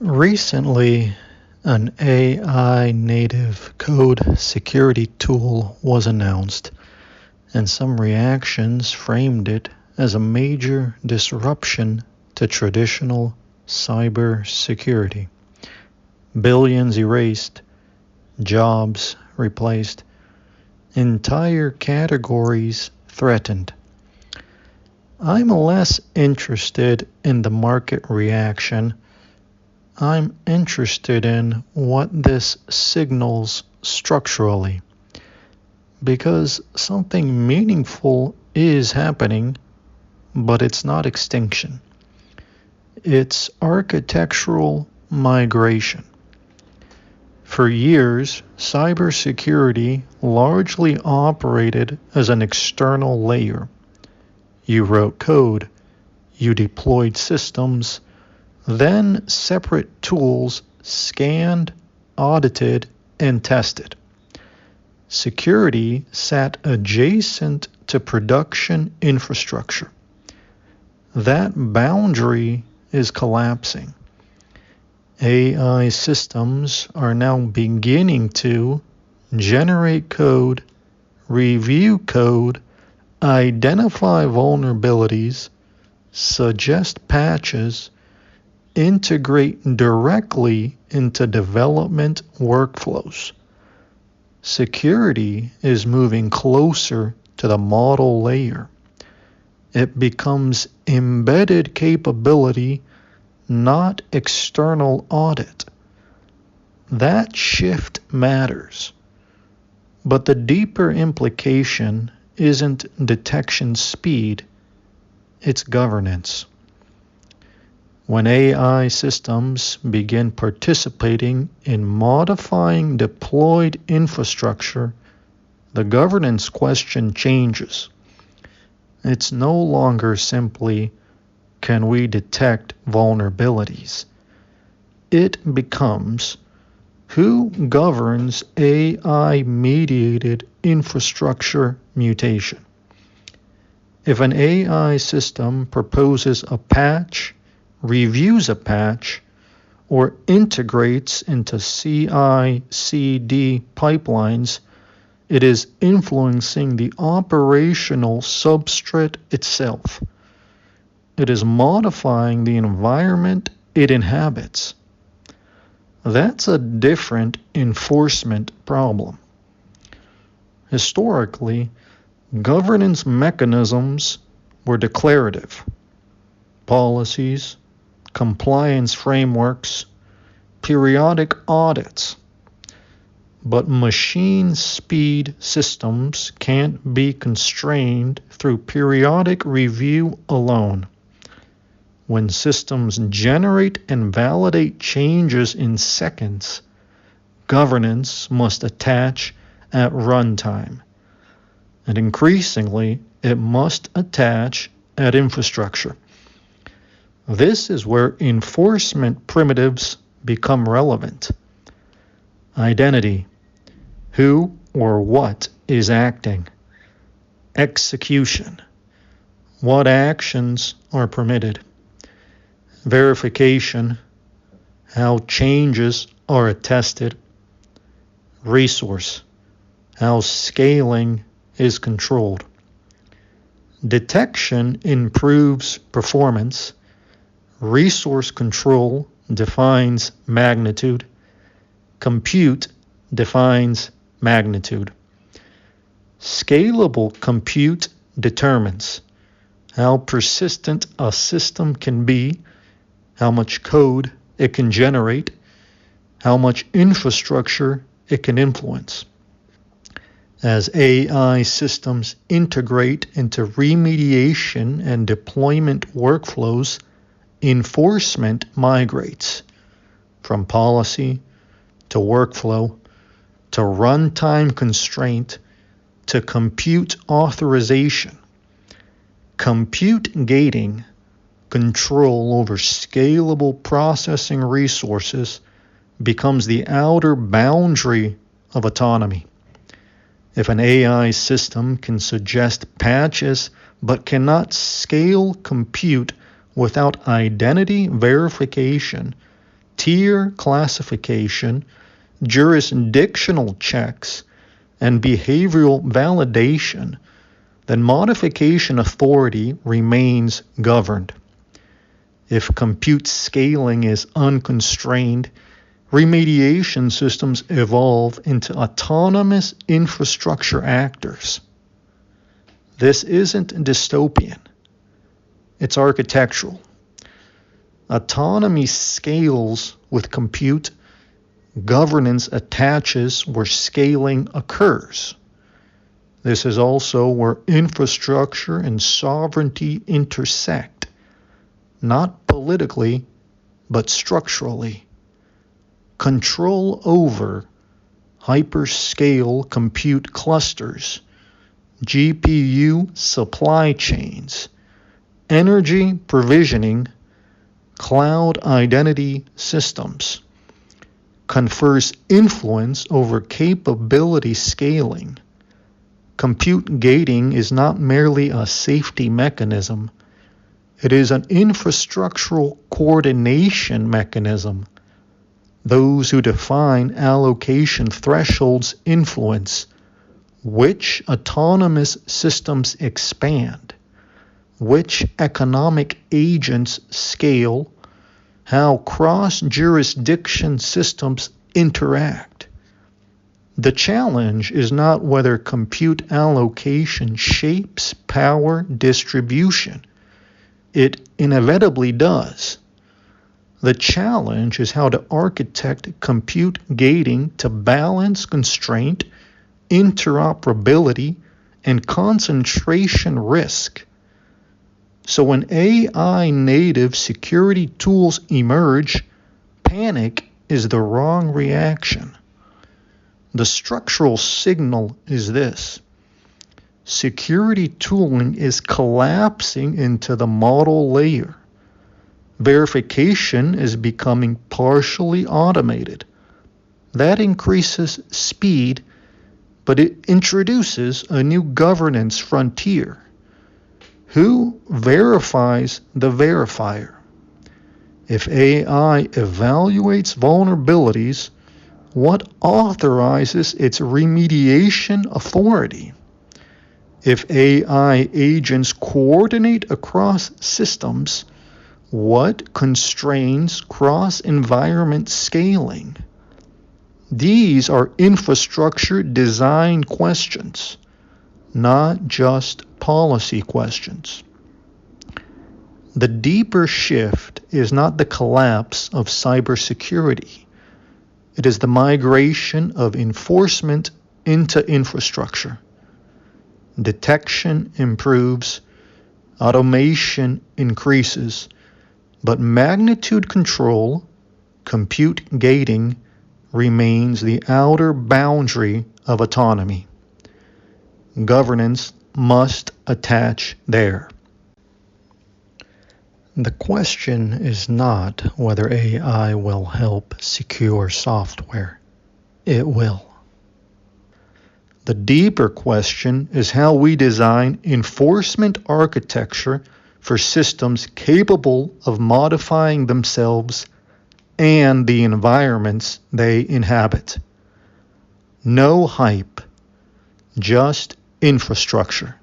Recently, an AI native code security tool was announced, and some reactions framed it as a major disruption to traditional cyber security. Billions erased, jobs replaced, entire categories threatened. I'm less interested in the market reaction. I'm interested in what this signals structurally, because something meaningful is happening, but it's not extinction. It's architectural migration. For years, cybersecurity largely operated as an external layer. You wrote code, you deployed systems, then separate tools scanned, audited, and tested. Security sat adjacent to production infrastructure. That boundary is collapsing. AI systems are now beginning to generate code, review code, identify vulnerabilities, suggest patches, integrate directly into development workflows. Security is moving closer to the model layer. It becomes embedded capability, not external audit. That shift matters. But the deeper implication isn't detection speed, it's governance. When AI systems begin participating in modifying deployed infrastructure, the governance question changes. It's no longer simply, can we detect vulnerabilities? It becomes, who governs AI-mediated infrastructure mutation? If an AI system proposes a patch, reviews a patch, or integrates into CI/CD pipelines, it is influencing the operational substrate itself. It is modifying the environment it inhabits. That's a different enforcement problem. Historically, governance mechanisms were declarative. Policies, compliance frameworks, periodic audits. But machine speed systems can't be constrained through periodic review alone. When systems generate and validate changes in seconds, governance must attach at runtime. And increasingly, it must attach at infrastructure. This is where enforcement primitives become relevant. Identity. Who or what is acting? Execution. What actions are permitted? Verification. How changes are attested. Resource. How scaling is controlled. Detection improves performance. Resource control defines magnitude. Compute defines magnitude. Scalable compute determines how persistent a system can be, how much code it can generate, how much infrastructure it can influence. As AI systems integrate into remediation and deployment workflows, enforcement migrates from policy to workflow to runtime constraint to compute authorization. Compute gating, control over scalable processing resources, becomes the outer boundary of autonomy. If an AI system can suggest patches but cannot scale compute without identity verification, tier classification, jurisdictional checks, and behavioral validation, then modification authority remains governed. If compute scaling is unconstrained, remediation systems evolve into autonomous infrastructure actors. This isn't dystopian. It's architectural. Autonomy scales with compute. Governance attaches where scaling occurs. This is also where infrastructure and sovereignty intersect, not politically, but structurally. Control over hyperscale compute clusters, GPU supply chains, energy provisioning, cloud identity systems, confers influence over capability scaling. Compute gating is not merely a safety mechanism. It is an infrastructural coordination mechanism. Those who define allocation thresholds influence which autonomous systems expand, which economic agents scale, how cross-jurisdiction systems interact. The challenge is not whether compute allocation shapes power distribution. It inevitably does. The challenge is how to architect compute gating to balance constraint, interoperability, and concentration risk. So when AI native security tools emerge, panic is the wrong reaction. The structural signal is this: security tooling is collapsing into the model layer. Verification is becoming partially automated. That increases speed, but it introduces a new governance frontier. Who verifies the verifier? If AI evaluates vulnerabilities, what authorizes its remediation authority? If AI agents coordinate across systems, what constrains cross-environment scaling? These are infrastructure design questions, not just policy questions. The deeper shift is not the collapse of cybersecurity. It is the migration of enforcement into infrastructure. Detection improves, automation increases, but magnitude control, compute gating, remains the outer boundary of autonomy. Governance must attach there. The question is not whether AI will help secure software. It will. The deeper question is how we design enforcement architecture for systems capable of modifying themselves and the environments they inhabit. No hype, just infrastructure.